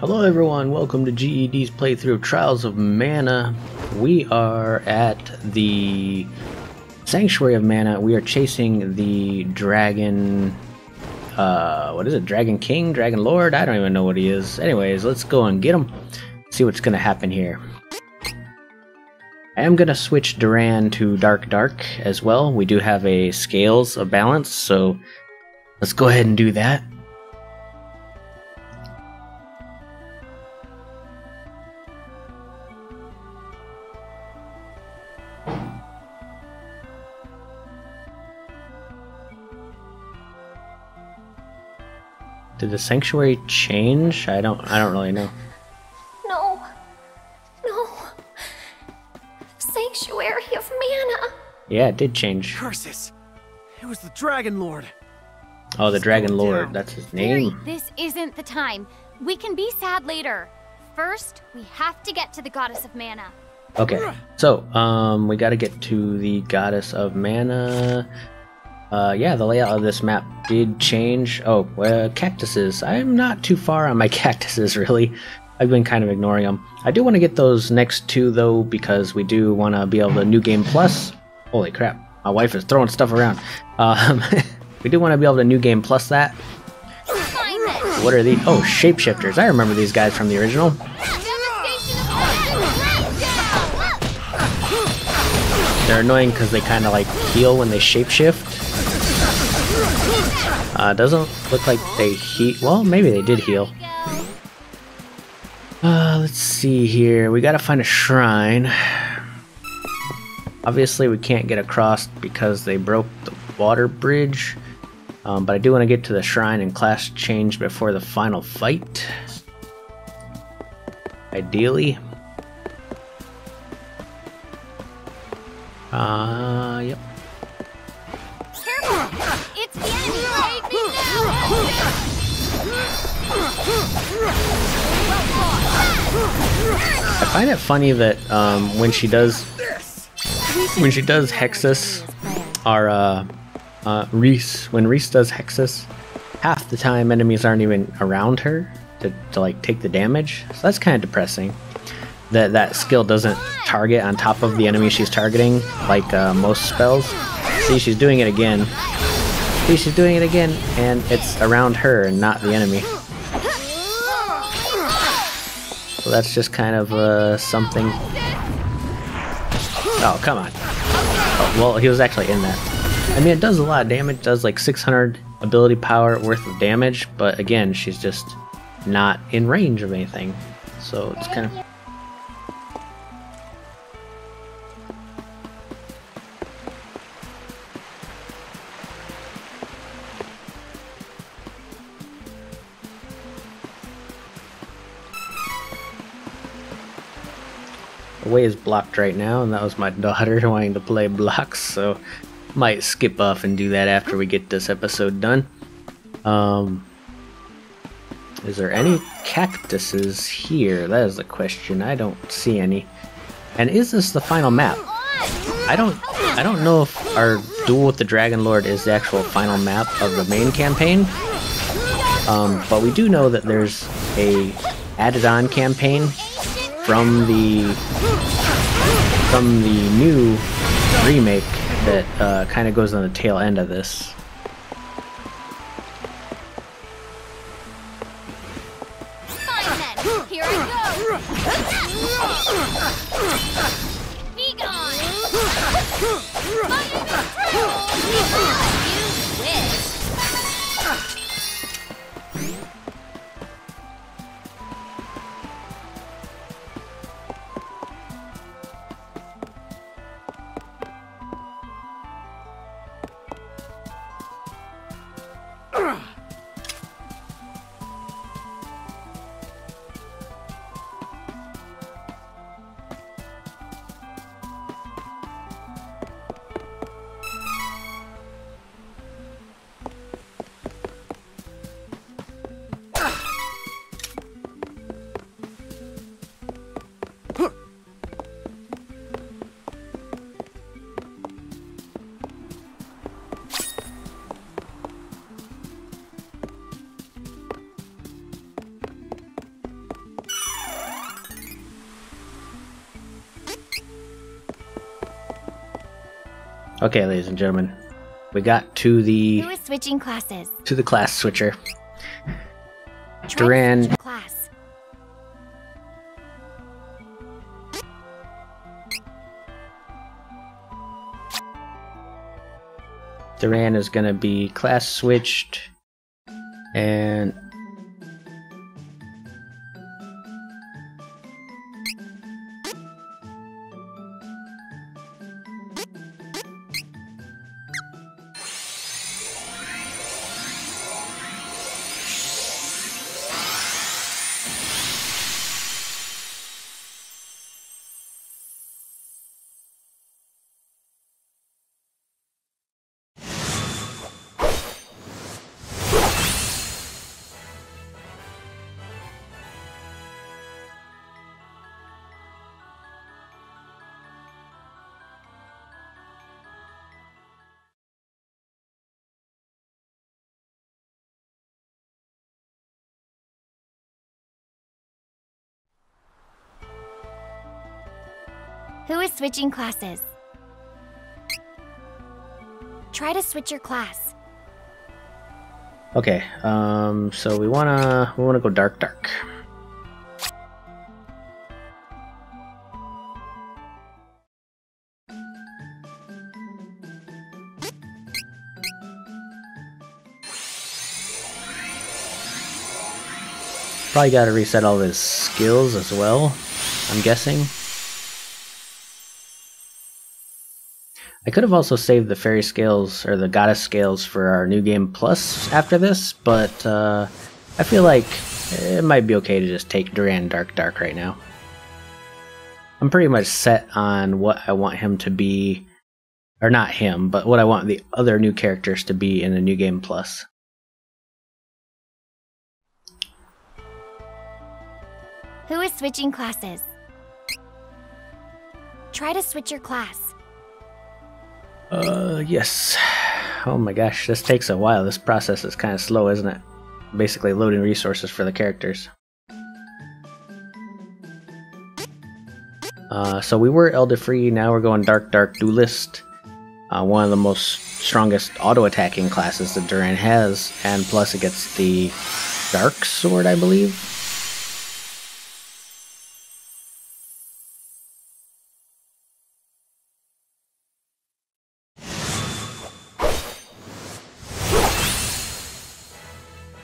Hello everyone, welcome to GED's playthrough of Trials of Mana. We are at the Sanctuary of Mana. We are chasing the dragon, what is it? Dragon King? Dragon Lord? I don't even know what he is. Anyways, let's go and get him. See what's gonna happen here. I am gonna switch Duran to Dark as well. We do have a Scales of Balance, so let's go ahead and do that. Did the sanctuary change? I don't really know. No. Sanctuary of Mana. Yeah, it did change. Curses! It was the Dragon Lord. Oh, the Dragon Lord. Down. That's his name. Fury, this isn't the time. We can be sad later. First, we have to get to the Goddess of Mana. Okay. So, we gotta get to the Goddess of Mana. Yeah, the layout of this map did change. Oh, cactuses. I'm not too far on my cactuses, really. I've been kind of ignoring them. I do want to get those next two, though, because we do want to be able to New Game Plus. Holy crap, my wife is throwing stuff around. We do want to be able to New Game Plus that. What are these? Oh, shapeshifters. I remember these guys from the original. They're annoying because they kind of like heal when they shapeshift. Doesn't look like they heal. Well, maybe they did heal. Let's see here. We gotta find a shrine. Obviously, we can't get across because they broke the water bridge. But I do want to get to the shrine and class change before the final fight. Ideally. Yep. It's the enemy! Take me now! I find it funny that when she does Hexus, when Reese does Hexus, half the time enemies aren't even around her to like take the damage. So that's kind of depressing. That skill doesn't target on top of the enemy she's targeting like most spells. See, she's doing it again. See, she's doing it again, and it's around her and not the enemy. So that's just kind of something. Oh, come on. Oh, well, he was actually in that. I mean, it does a lot of damage. It does like 600 ability power worth of damage, but again, she's just not in range of anything. So it's kind of... The way is blocked right now, and that was my daughter wanting to play blocks, so might skip off and do that after we get this episode done. Is there any cactuses here? That is the question. I don't see any. And is this the final map? I don't know if our duel with the Dragon Lord is the actual final map of the main campaign. But we do know that there's a added-on campaign from the new remake that kind of goes on the tail end of this. Fine then, here I go! Be gone! You wish! Okay, ladies and gentlemen, we got to the Who is switching classes? class switcher. Try to Duran. switch your class. Duran is gonna be class switched, and Who is switching classes? Try to switch your class. okay. So we wanna go dark. Probably got to reset all of his skills as well, I'm guessing. I could have also saved the fairy scales or the goddess scales for our new game plus after this, but I feel like it might be okay to just take Duran dark right now. I'm pretty much set on what I want him to be, or not him, but what I want the other new characters to be in the new game plus. Who is switching classes? Try to switch your class. Yes. Oh my gosh, this takes a while. This process is kind of slow, isn't it? Basically loading resources for the characters. So we were Elder Free, now we're going Dark Duelist. One of the most strongest auto-attacking classes that Duran has, and plus it gets the Dark Sword, I believe.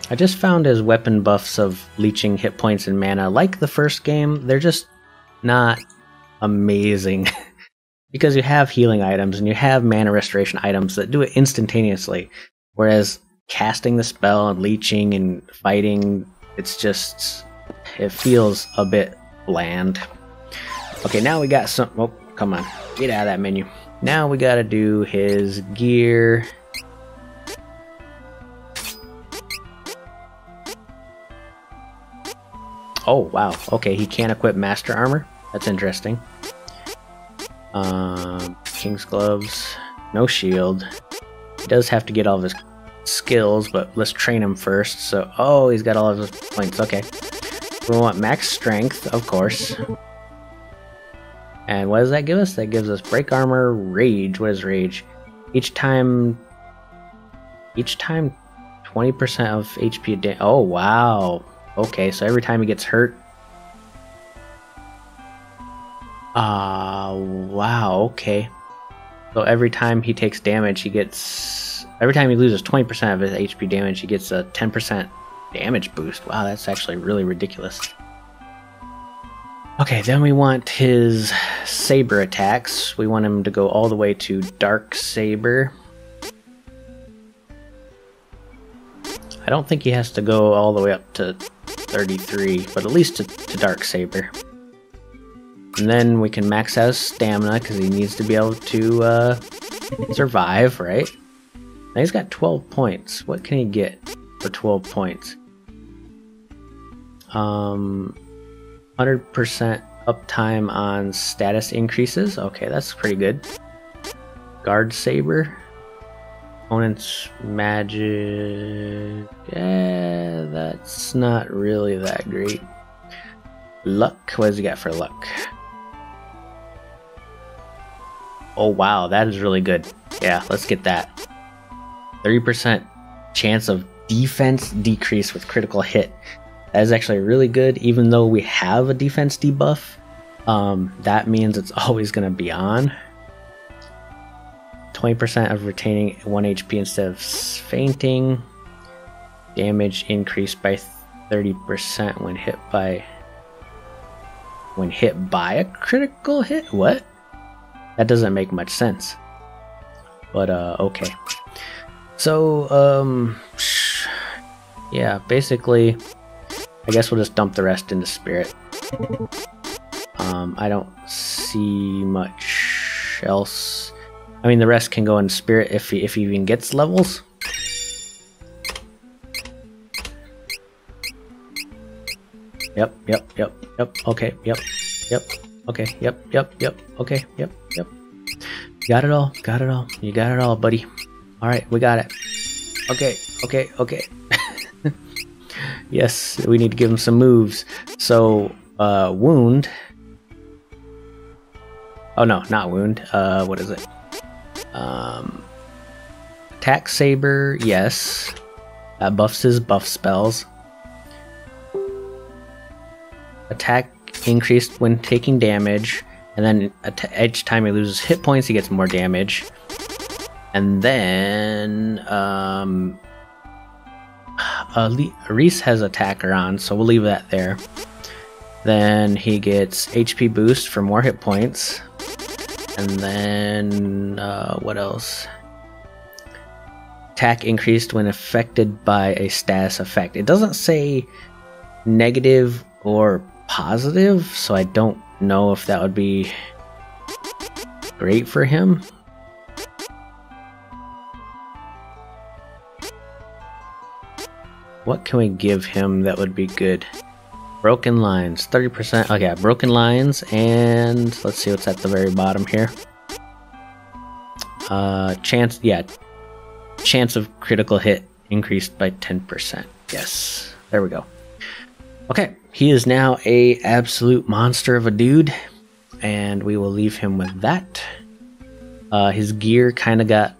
I just found his weapon buffs of leeching hit points and mana, like the first game, they're just not amazing. Because you have healing items and you have mana restoration items that do it instantaneously. Whereas casting the spell and leeching and fighting, it's just, it feels a bit bland. Okay, now we got some, oh, come on, get out of that menu. Now we gotta do his gear. Oh, wow. Okay, he can't equip Master Armor. That's interesting. King's Gloves. No shield. He does have to get all of his skills, but let's train him first. So, oh, he's got all of his points. Okay. We want max strength, of course. And what does that give us? That gives us break armor, rage. What is rage? Each time 20% of HP damage. Oh, wow. Okay, so every time he gets hurt. Wow, okay. So every time he takes damage, he gets... Every time he loses 20% of his HP damage, he gets a 10% damage boost. Wow, that's actually really ridiculous. Okay, then we want his saber attacks. We want him to go all the way to Dark Saber. I don't think he has to go all the way up to 33, but at least to Dark Saber. And then we can max out his stamina, because he needs to be able to survive, right? Now he's got 12 points. What can he get for 12 points? 100% uptime on status increases. Okay, that's pretty good. Guard Saber. Opponent's magic. Yeah, that's not really that great. Luck. What does he got for luck? Oh wow, that is really good. Yeah, let's get that. 30% chance of defense decrease with critical hit. That is actually really good, even though we have a defense debuff. That means it's always going to be on. 20% of retaining 1 HP instead of fainting. Damage increased by 30% when hit by a critical hit? What? That doesn't make much sense. But okay. So yeah, basically I guess we'll just dump the rest into spirit. I don't see much else. I mean, the rest can go in spirit if he even gets levels. Yep. Okay. Yep. Okay. Yep. Okay. Yep. Got it all. You got it all, buddy. All right, we got it. Okay. Yes, we need to give him some moves. So, wound. Oh no, not wound. What is it? Attack saber. Yes, that buffs his buff spells. Attack increased when taking damage, and then each time he loses hit points, he gets more damage. And then Reese has attacker on, so we'll leave that there. Then he gets HP boost for more hit points. And then what else? Attack increased when affected by a status effect. It doesn't say negative or positive, so I don't know if that would be great for him. What can we give him that would be good? Broken lines, 30%. Okay, broken lines, and let's see what's at the very bottom here. Chance of critical hit increased by 10%. Yes, there we go. Okay, he is now a absolute monster of a dude, and we will leave him with that. His gear kind of got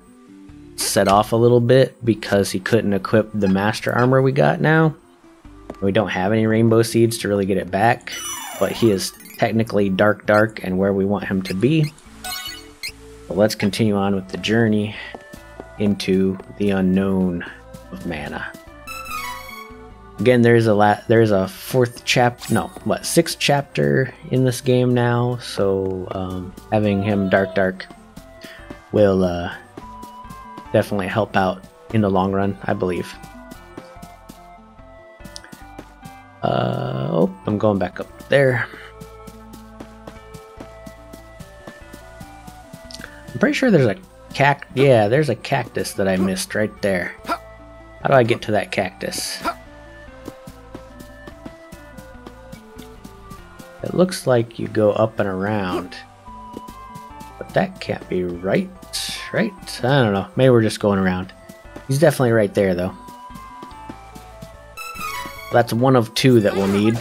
set off a little bit because he couldn't equip the master armor we got now. We don't have any rainbow seeds to really get it back, but he is technically dark and where we want him to be. But let's continue on with the journey into the unknown of mana. Again, there's a sixth chapter in this game now, so having him dark will definitely help out in the long run, I believe. Oh, I'm going back up there. I'm pretty sure there's a there's a cactus that I missed right there. How do I get to that cactus? It looks like you go up and around, but that can't be right? I don't know. Maybe we're just going around. He's definitely right there, though. That's one of two that we'll need.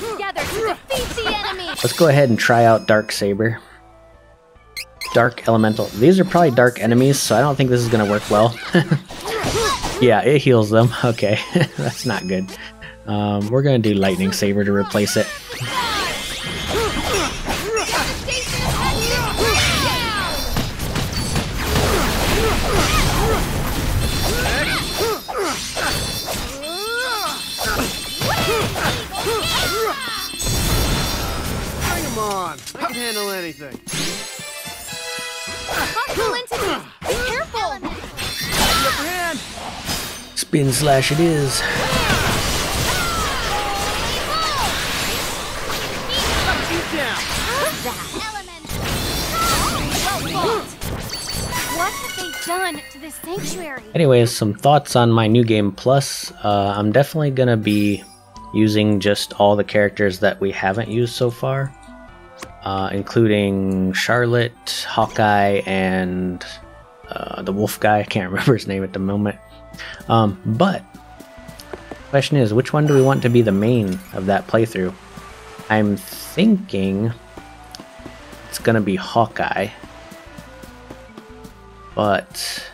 Let's go ahead and try out Dark Saber. Dark Elemental. These are probably dark enemies, so I don't think this is going to work well. Yeah, it heals them. Okay, that's not good. We're going to do Lightning Saber to replace it. I can handle anything. Hostile entities! Be careful! Upper hand. Spin slash it is. What have they done to this sanctuary? Anyways, some thoughts on my new game plus. I'm definitely gonna be using just all the characters that we haven't used so far. Including Charlotte, Hawkeye, and the wolf guy. I can't remember his name at the moment. But the question is, which one do we want to be the main of that playthrough? I'm thinking it's gonna be Hawkeye. but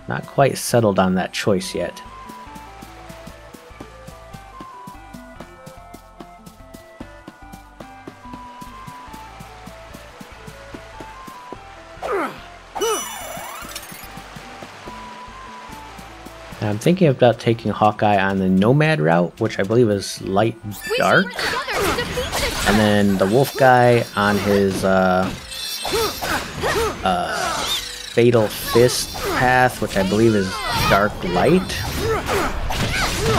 not quite settled on that choice yet. Now I'm thinking about taking Hawkeye on the Nomad route, which I believe is light dark, and then the Wolf guy on his Fatal Fist path, which I believe is dark light.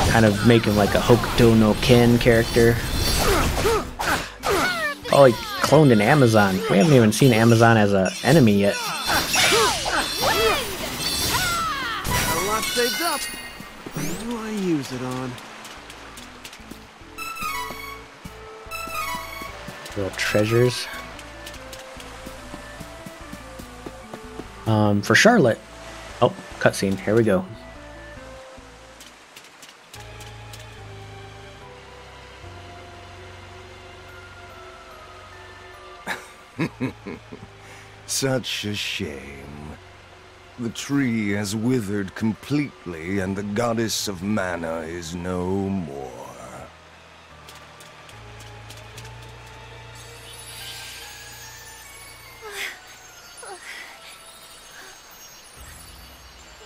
Kind of make him like a Hokuto no Ken character. Oh, he cloned an Amazon. We haven't even seen Amazon as an enemy yet. Got a lot saved up. What do I use it on? Little treasures. For Charlotte. Oh, cutscene. Here we go. Such a shame. The tree has withered completely, and the goddess of mana is no more.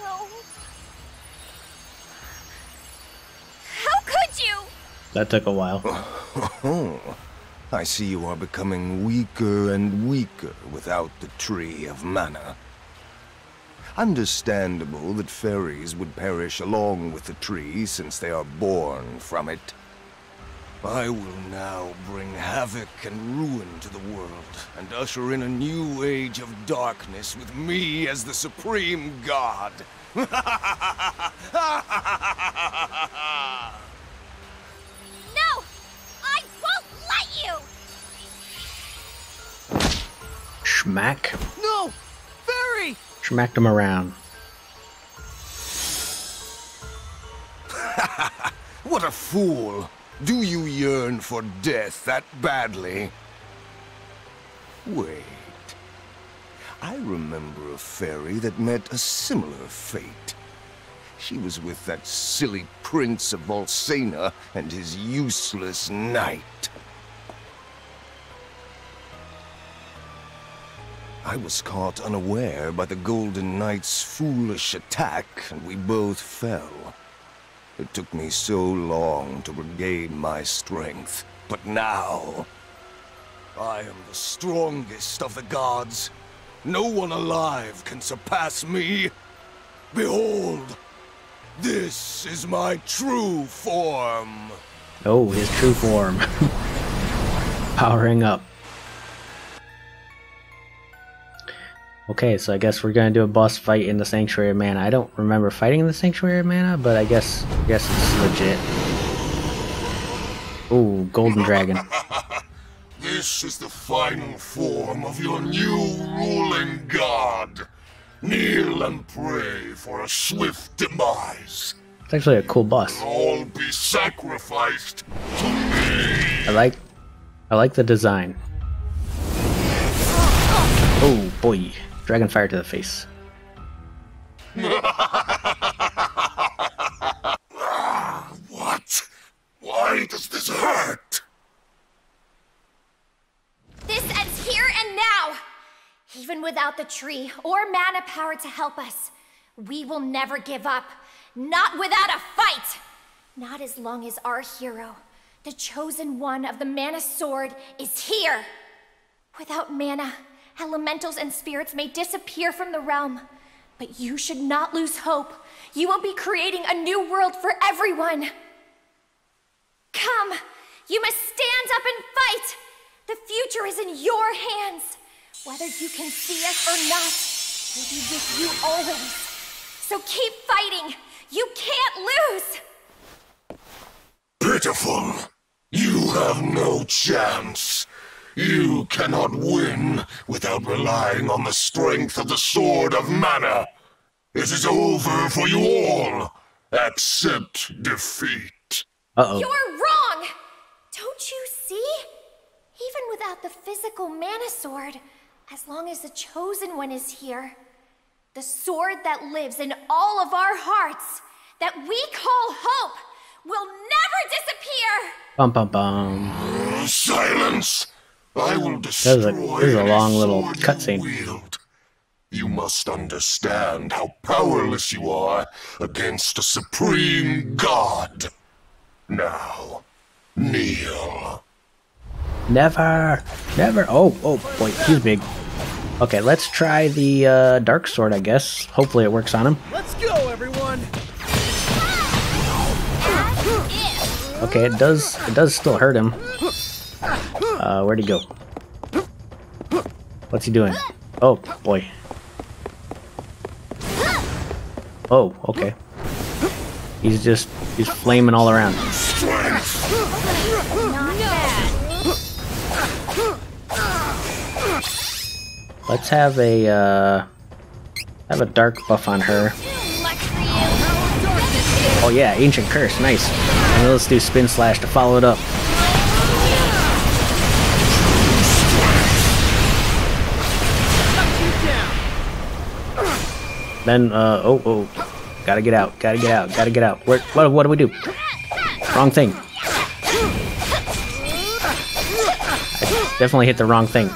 No. How could you? That took a while. Oh, I see you are becoming weaker and weaker without the Tree of Mana. Understandable that fairies would perish along with the tree since they are born from it. I will now bring havoc and ruin to the world and usher in a new age of darkness with me as the supreme god. No! I won't let you! Schmack. No! Fairy! Schmacked him around. What a fool! Do you yearn for death that badly? Wait. I remember a fairy that met a similar fate. She was with that silly prince of Volsena and his useless knight. I was caught unaware by the Golden Knight's foolish attack, and we both fell. It took me so long to regain my strength, but now I am the strongest of the gods. No one alive can surpass me. Behold, this is my true form. Oh, his true form. Powering up. Okay, so I guess we're gonna do a boss fight in the Sanctuary of Mana. I don't remember fighting in the Sanctuary of Mana, but I guess it's legit. Ooh, Golden Dragon. This is the final form of your new ruling god. Kneel and pray for a swift demise. It's actually a cool boss. All be sacrificed to me. I like the design. Oh boy. Dragon fire to the face. What? Why does this hurt? This ends here and now. Even without the tree or mana power to help us, we will never give up. Not without a fight. Not as long as our hero, the chosen one of the mana sword, is here. Without mana, elementals and spirits may disappear from the realm. But you should not lose hope. You will be creating a new world for everyone. Come, you must stand up and fight. The future is in your hands. Whether you can see us or not, we'll be with you always. So keep fighting. You can't lose. Pitiful. You have no chance. You cannot win without relying on the strength of the Sword of Mana. It is over for you all. Accept defeat. Uh-oh. You're wrong. Don't you see? Even without the physical mana sword, as long as the chosen one is here, The sword that lives in all of our hearts, that we call hope, will never disappear! Bum bum bum. Silence! I will destroy This is a long any little sword you cutscene. wield. You must understand how powerless you are against a supreme god. Now, kneel. Never. Oh boy, he's big. Okay, let's try the dark sword, I guess. Hopefully it works on him. Let's go, everyone! Okay, it does still hurt him. Where'd he go? What's he doing? Oh boy. Oh, okay. He's flaming all around. Let's have a dark buff on her. Oh yeah, ancient curse, nice. And let's do spin slash to follow it up. Then oh, gotta get out. What do we do? Wrong thing. I definitely hit the wrong thing.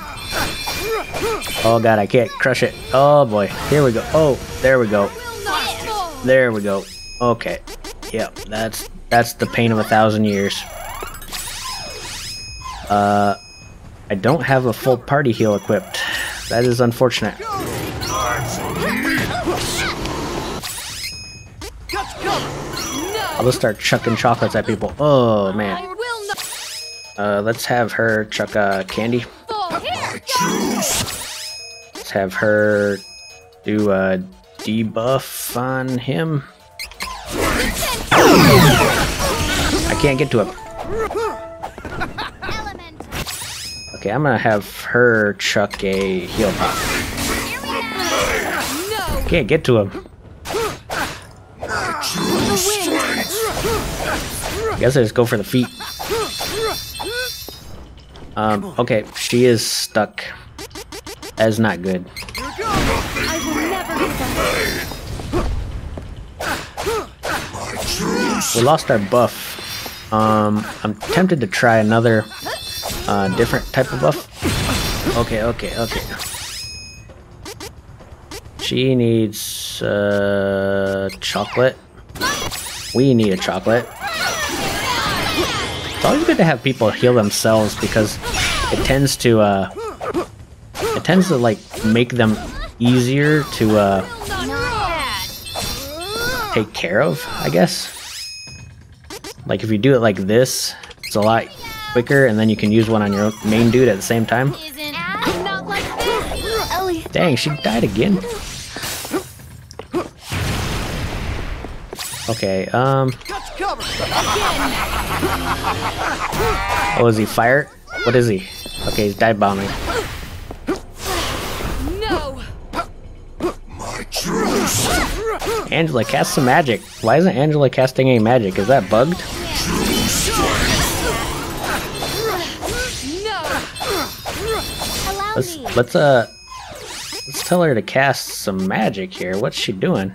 Oh god, I can't crush it. Oh boy, here we go. Oh, there we go. There we go. Okay. Yep, that's the pain of 1,000 years. I don't have a full party heal equipped. That is unfortunate. I'll just start chucking chocolates at people. Oh man. Let's have her chuck candy. Let's have her do a debuff on him. I can't get to him. Okay, I'm gonna have her chuck a heal pop. Can't get to him. I guess I just go for the feet. Okay, she is stuck. That is not good. We lost our buff. I'm tempted to try another different type of buff. Okay. She needs chocolate. We need a chocolate. It's always good to have people heal themselves because it tends to like make them easier to take care of, I guess. Like if you do it like this, it's a lot quicker, and then you can use one on your main dude at the same time. Dang, she died again. Okay, oh, is he fire? What is he? Okay, he's dive bombing. No. Angela, cast some magic. Why isn't Angela casting any magic? Is that bugged? Let's tell her to cast some magic here. What's she doing?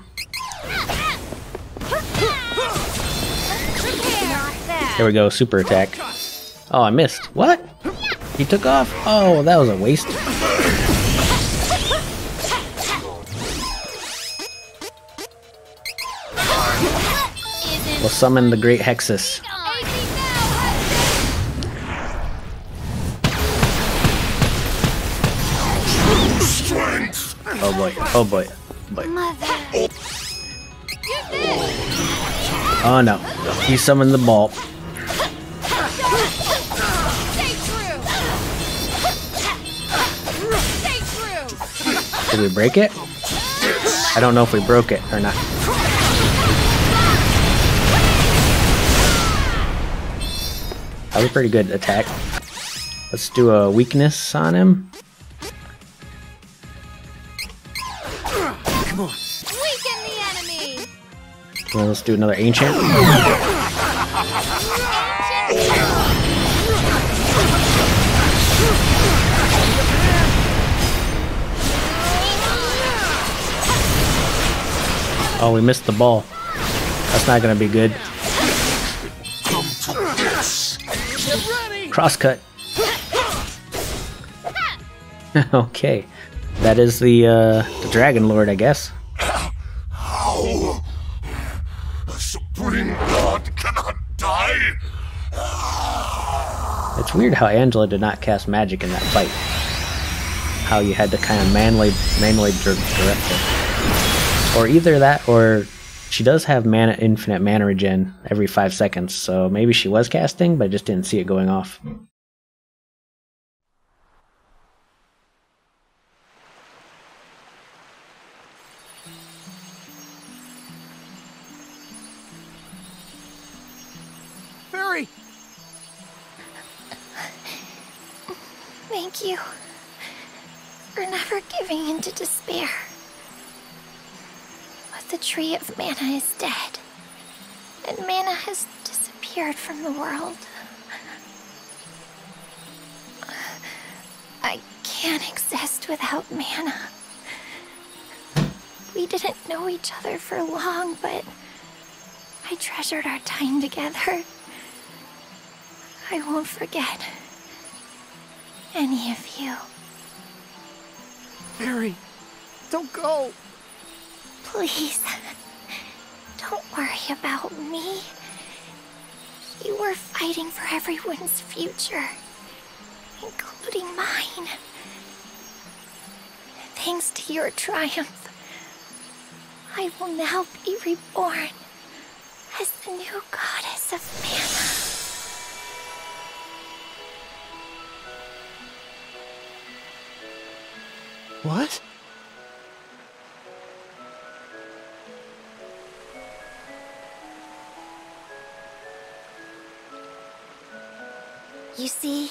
There we go, super attack. Oh, I missed. What? He took off? Oh, that was a waste. We'll summon the Great Hexus. Oh boy, oh boy, Oh no, he summoned the ball. Did we break it? I don't know if we broke it or not. That was a pretty good attack. Let's do a weakness on him. Come on. Weaken the enemy. Well, let's do another ancient. Oh, we missed the ball. That's not gonna be good. Come to this. Crosscut. Okay. That is the Dragon Lord, I guess. How? A supreme god cannot die? It's weird how Angela did not cast magic in that fight. How you had to kind of manually direct it. Or either that, or she does have infinite mana regen every 5 seconds, so maybe she was casting, but I just didn't see it going off. Fairy! Thank you for never giving in to despair. But the tree of mana is dead, and mana has disappeared from the world. I can't exist without mana. We didn't know each other for long, but I treasured our time together. I won't forget any of you. Fairy, don't go! Please, don't worry about me. You were fighting for everyone's future, including mine. Thanks to your triumph, I will now be reborn as the new goddess of mana. What? You see,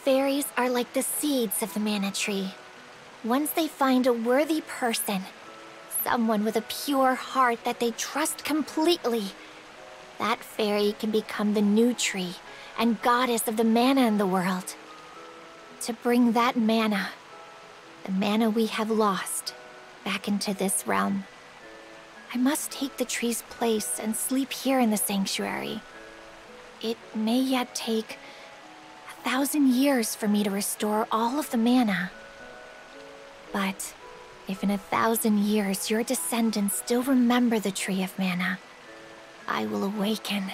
fairies are like the seeds of the mana tree. Once they find a worthy person, someone with a pure heart that they trust completely, that fairy can become the new tree and goddess of the mana in the world. To bring that mana, the mana we have lost, back into this realm, I must take the tree's place and sleep here in the sanctuary. It may yet take 1,000 years for me to restore all of the mana. But if in 1,000 years your descendants still remember the Tree of Mana, I will awaken.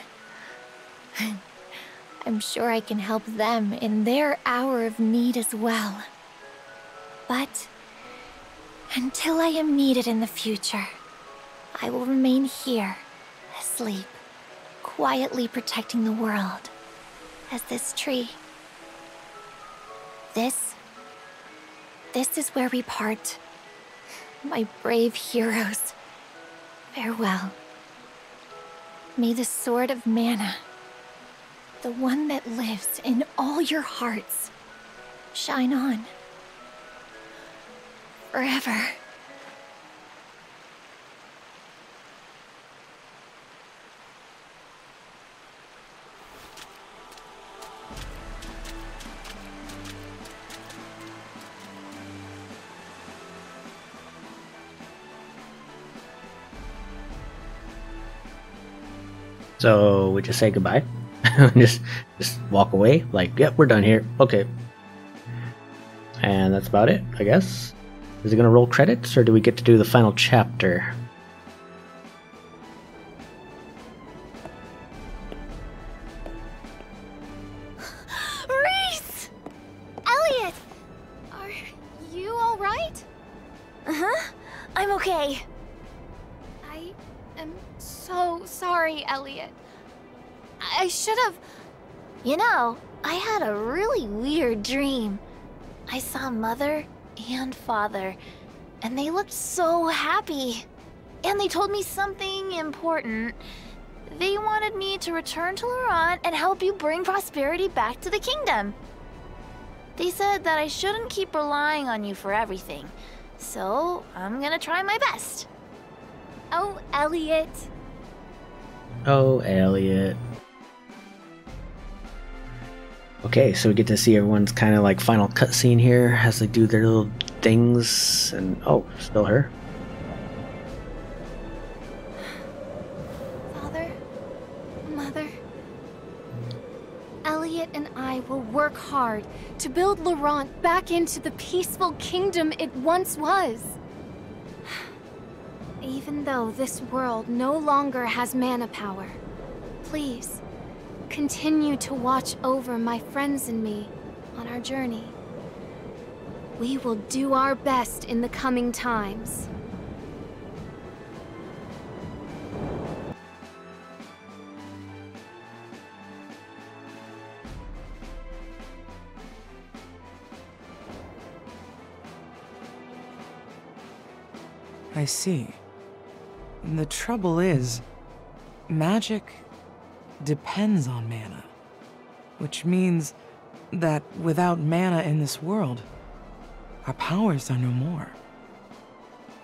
I'm sure I can help them in their hour of need as well. But until I am needed in the future, I will remain here, asleep, quietly protecting the world as this tree. This is where we part. My brave heroes, farewell. May the Sword of Mana, the one that lives in all your hearts, shine on. Forever. So we just say goodbye. just walk away. Like, yep, we're done here. Okay. And that's about it, I guess. Is it gonna roll credits, or do we get to do the final chapter? Reese! Elliot! Are you alright? Uh-huh. I'm okay. I am so sorry, Elliot. I should have... You know, I had a really weird dream. I saw Mother and Father, and they looked so happy. And they told me something important. They wanted me to return to Laurent and help you bring prosperity back to the kingdom. They said that I shouldn't keep relying on you for everything. So, I'm gonna try my best. Oh, Elliot. Oh, Elliot. Okay, so we get to see everyone's kind of like final cutscene here as they do their little things, and oh, still her. Elliot and I will work hard to build Laurent back into the peaceful kingdom it once was. Even though this world no longer has mana power, please, continue to watch over my friends and me on our journey. We will do our best in the coming times. I see. The trouble is, magic depends on mana, which means that without mana in this world, our powers are no more.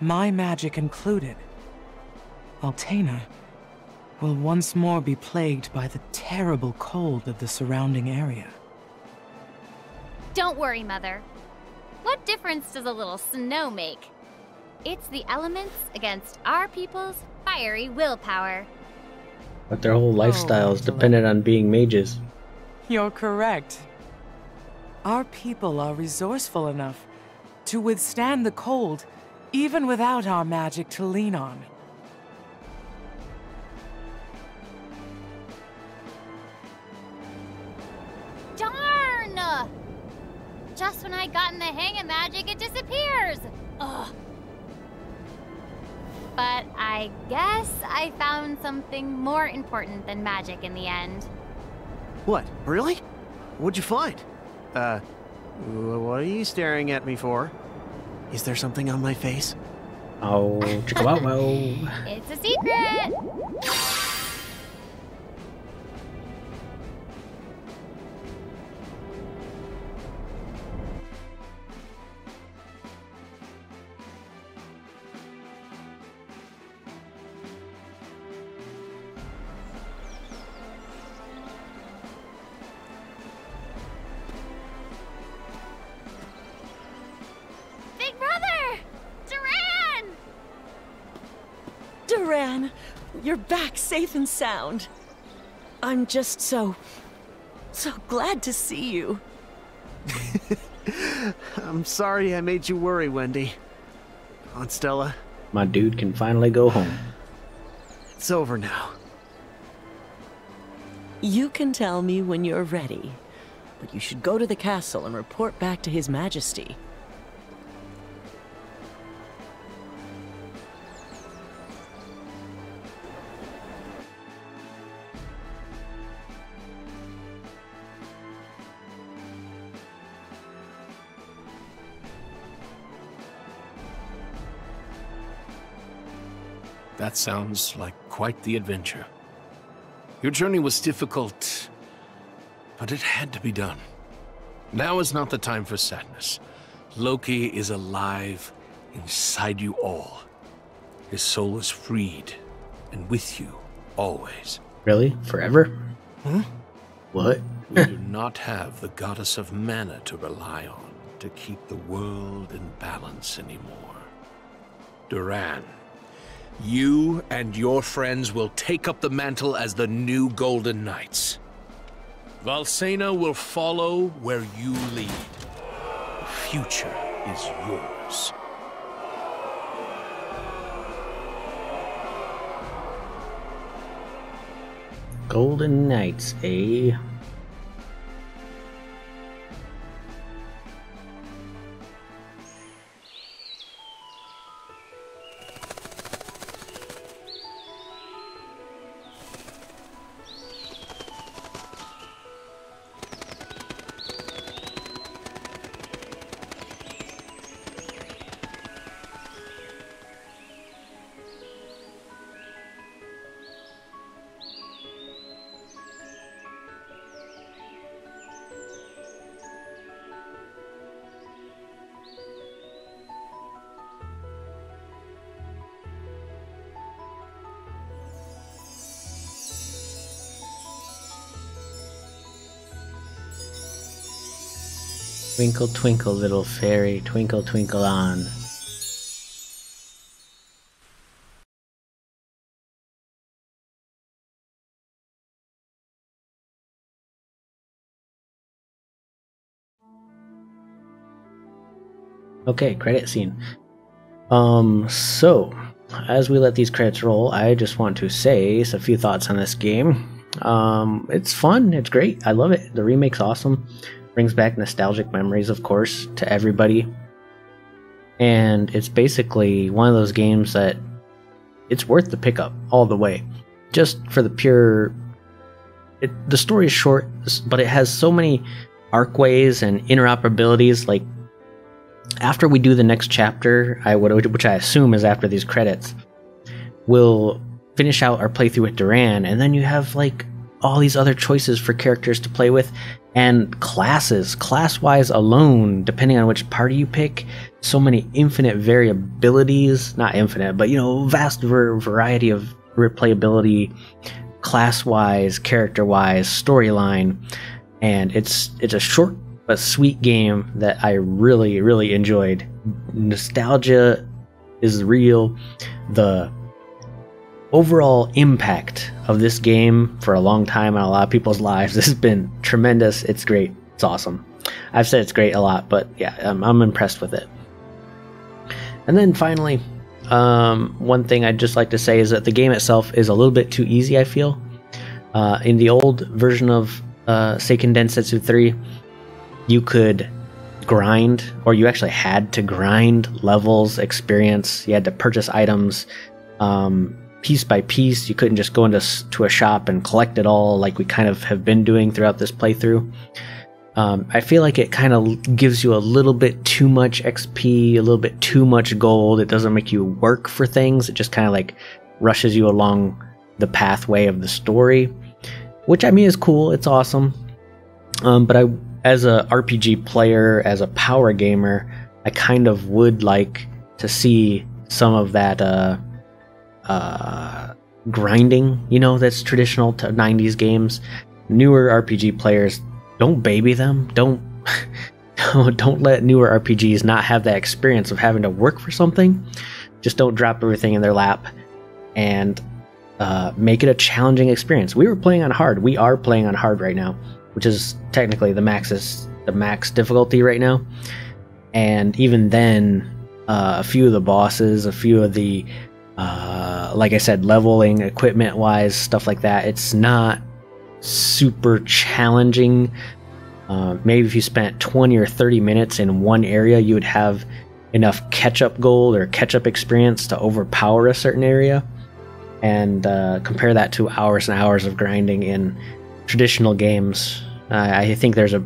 My magic included, Altena will once more be plagued by the terrible cold of the surrounding area. Don't worry, Mother. What difference does a little snow make? It's the elements against our people's fiery willpower. But their whole lifestyle is dependent on being mages. You're correct. Our people are resourceful enough to withstand the cold, even without our magic to lean on. Darn! Just when I got in the hang of magic, it disappears! Ugh. But I guess I found something more important than magic in the end. What? Really? What'd you find? What are you staring at me for? Is there something on my face? Oh, chicka wow wow. It's a secret! Big brother! Duran! Duran, you're back safe and sound. I'm just so glad to see you. I'm sorry I made you worry, Wendy. Aunt Stella, My dude can finally go home. it's over now. You can tell me when you're ready, but you should go to the castle and report back to His Majesty. That sounds like quite the adventure. Your journey was difficult, but it had to be done. Now is not the time for sadness. Loki is alive inside you all. His soul is freed, and with you, always. Really? Forever? Huh? What? We do not have the goddess of mana to rely on to keep the world in balance anymore. Duran, you and your friends will take up the mantle as the new Golden Knights. Valsena will follow where you lead. The future is yours. Golden Knights, eh? Twinkle, twinkle, little fairy, twinkle, twinkle on. Okay, credit scene. So as we let these credits roll, I just want to say a few thoughts on this game. It's fun, it's great, I love it. The remake's awesome. Brings back nostalgic memories, of course, to everybody. And it's basically one of those games that it's worth the pickup all the way. Just for the pure... the story is short, but it has so many arcways and interoperabilities. Like, after we do the next chapter, which I assume is after these credits, we'll finish out our playthrough with Duran, and then you have like all these other choices for characters to play with, and classes, class-wise alone, depending on which party you pick, so many infinite variabilities, not infinite, but vast variety of replayability, class-wise, character-wise, storyline, and it's a short but sweet game that I really, really enjoyed. Nostalgia is real. The overall impact of this game for a long time in a lot of people's lives has been tremendous. It's great. It's awesome. I've said it's great a lot, but yeah, I'm impressed with it. And then finally, one thing I'd just like to say is that the game itself is a little bit too easy, I feel. In the old version of Seiken Densetsu 3, you could grind, or you actually had to grind levels, experience. You had to purchase items piece by piece. You couldn't just go into a shop and collect it all like we kind of have been doing throughout this playthrough. I feel like it kind of gives you a little bit too much XP, a little bit too much gold. It doesn't make you work for things. It just kind of like rushes you along the pathway of the story, which I mean is cool. It's awesome. But as a RPG player, as a power gamer, I kind of would like to see some of that grinding, that's traditional to 90s games. Newer RPG players, don't baby them. Don't let newer RPGs not have that experience of having to work for something. Just don't drop everything in their lap and make it a challenging experience. We are playing on hard right now, which is technically the max difficulty right now. And even then, a few of the bosses, a few of the like I said, leveling, equipment wise, stuff like that, it's not super challenging. Maybe if you spent 20 or 30 minutes in one area, you would have enough catch-up gold or catch-up experience to overpower a certain area. And compare that to hours and hours of grinding in traditional games. I think there's a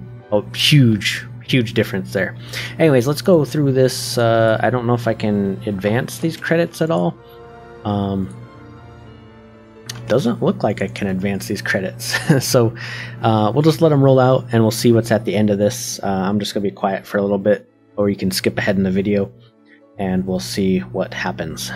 huge difference there. Anyways, let's go through this. I don't know if I can advance these credits at all. Doesn't look like I can advance these credits. So we'll just let them roll out and we'll see what's at the end of this. I'm just gonna be quiet for a little bit, or you can skip ahead in the video and we'll see what happens.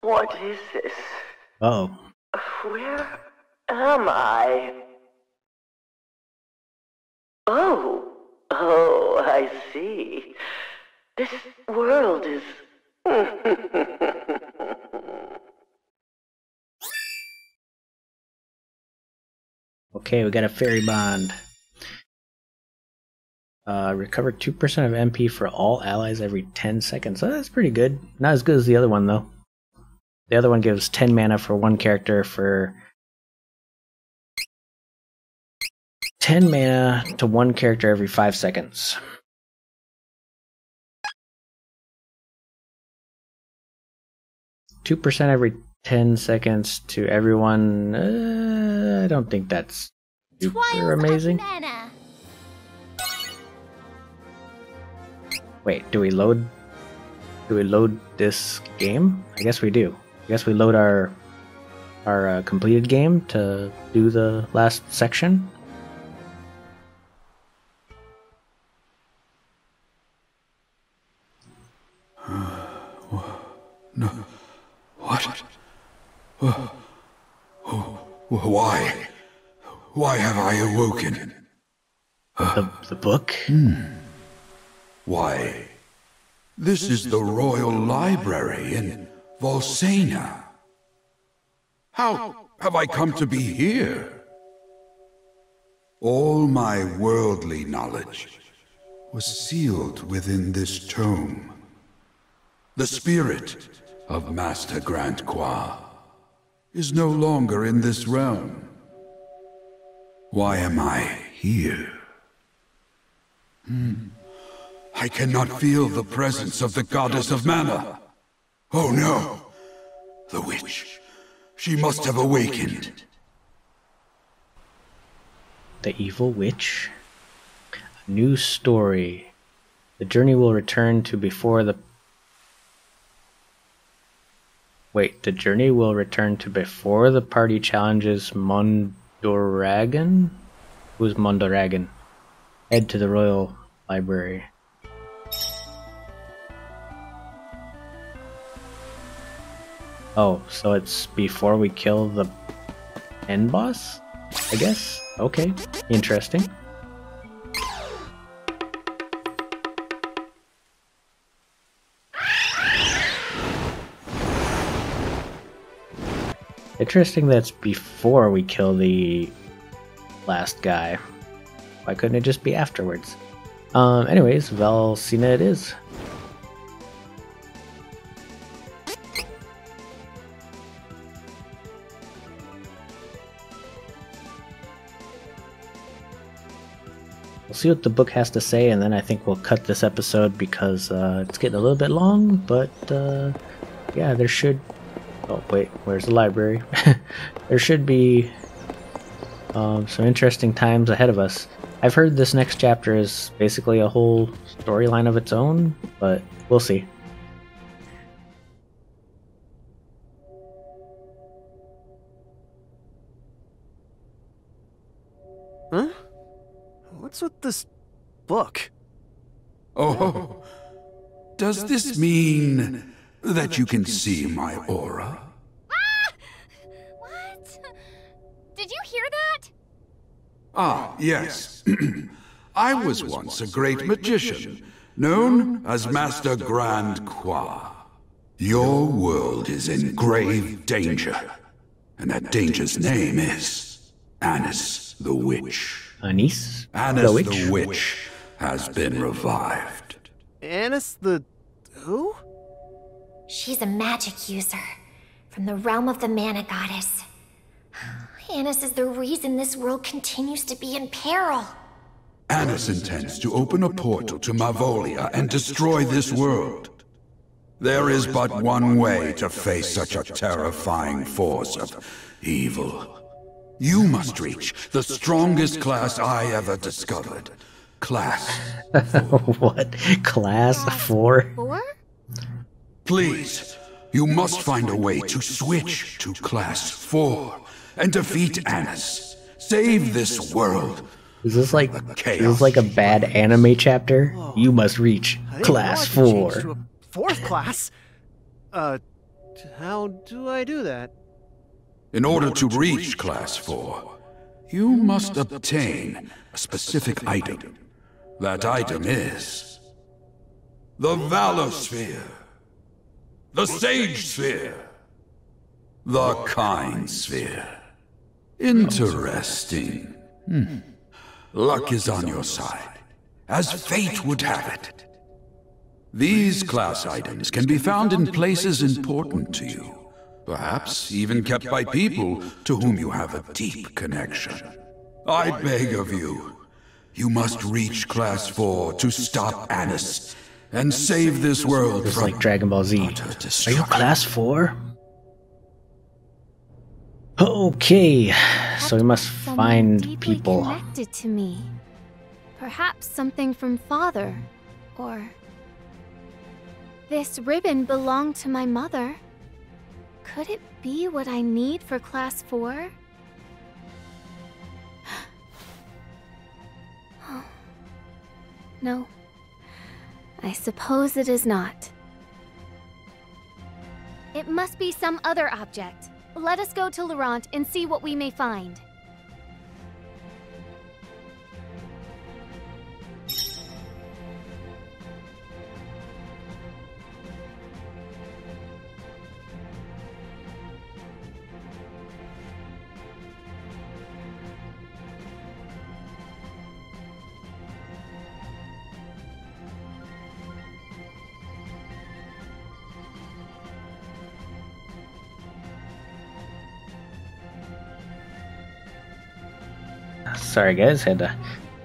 What is this? Uh-oh. Where am I? Oh, I see. This world is... Okay, we got a fairy bond. Recover 2% of MP for all allies every 10 seconds. Oh, that's pretty good. Not as good as the other one, though. The other one gives 10 mana for one character for 10 mana to one character every 5 seconds. %2 every 10 seconds to everyone. I don't think that's super amazing. Wait, do we load this game? I guess we do. I guess we load our completed game to do the last section. No. What? Why? Why have I awoken? The book? Why? This is the Royal Library in Volsania. How have I come to be here? All my worldly knowledge was sealed within this tome. The spirit of Master Grand Qua is no longer in this realm. Why am I here? I cannot feel the presence of the goddess of mana. Oh no! The witch. She must have awakened. The evil witch? A new story. The journey will return to before the... Wait, the journey will return to before the party challenges Mondoragan? Who's Mondoragan? Head to the Royal Library. Oh, so it's before we kill the end boss? I guess? Okay, interesting. Interesting that's before we kill the last guy. Why couldn't it just be afterwards? Anyways, Valsina it is. We'll see what the book has to say, and then I think we'll cut this episode because it's getting a little bit long, but yeah, there should... Oh, wait, where's the library? There should be some interesting times ahead of us. I've heard this next chapter is basically a whole storyline of its own, but we'll see. Huh? What's with this book? Oh, does this mean that you can see my aura? Ah! What? Did you hear that? Ah, yes. I was once a great magician, known as Master Grand Qua. Your world is in grave danger, and that danger's name is Anis the Witch. Anis? Anis the Witch has been revived. Anis the... who? She's a magic user from the realm of the Mana Goddess. Anis is the reason this world continues to be in peril. Anis intends to open a portal to Mavolia and destroy this world. There is but one way to face such a terrifying force of evil. You must reach the strongest class I ever discovered. Class 4. What? Class 4? 4? Please, you must find a way to switch to Class 4 and defeat Anis. Save this world Is this like a bad anime chapter? Whoa. You must reach I didn't class know I could change 4. to a 4th class. How do I do that? In order to reach Class 4, you must obtain a specific item. That item is the Valor Sphere, the Sage Sphere, the Kind Sphere. Interesting. Luck is on your side, as fate would have it. These class items can be found in places important to you, perhaps even kept by people to whom you have a deep connection. I beg of you, you must reach Class 4 to stop Annis and save this world It's from like Dragon Ball Z. Are you class 4? Okay, so we must Someone find deeply people. connected to me. Perhaps something from father, or this ribbon belonged to my mother. Could it be what I need for class 4? Oh. No. I suppose it is not. It must be some other object. Let us go to Laurent and see what we may find. Sorry guys, had to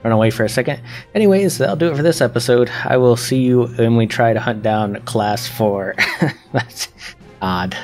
run away for a second. Anyways, that'll do it for this episode. I will see you when we try to hunt down class 4. That's odd.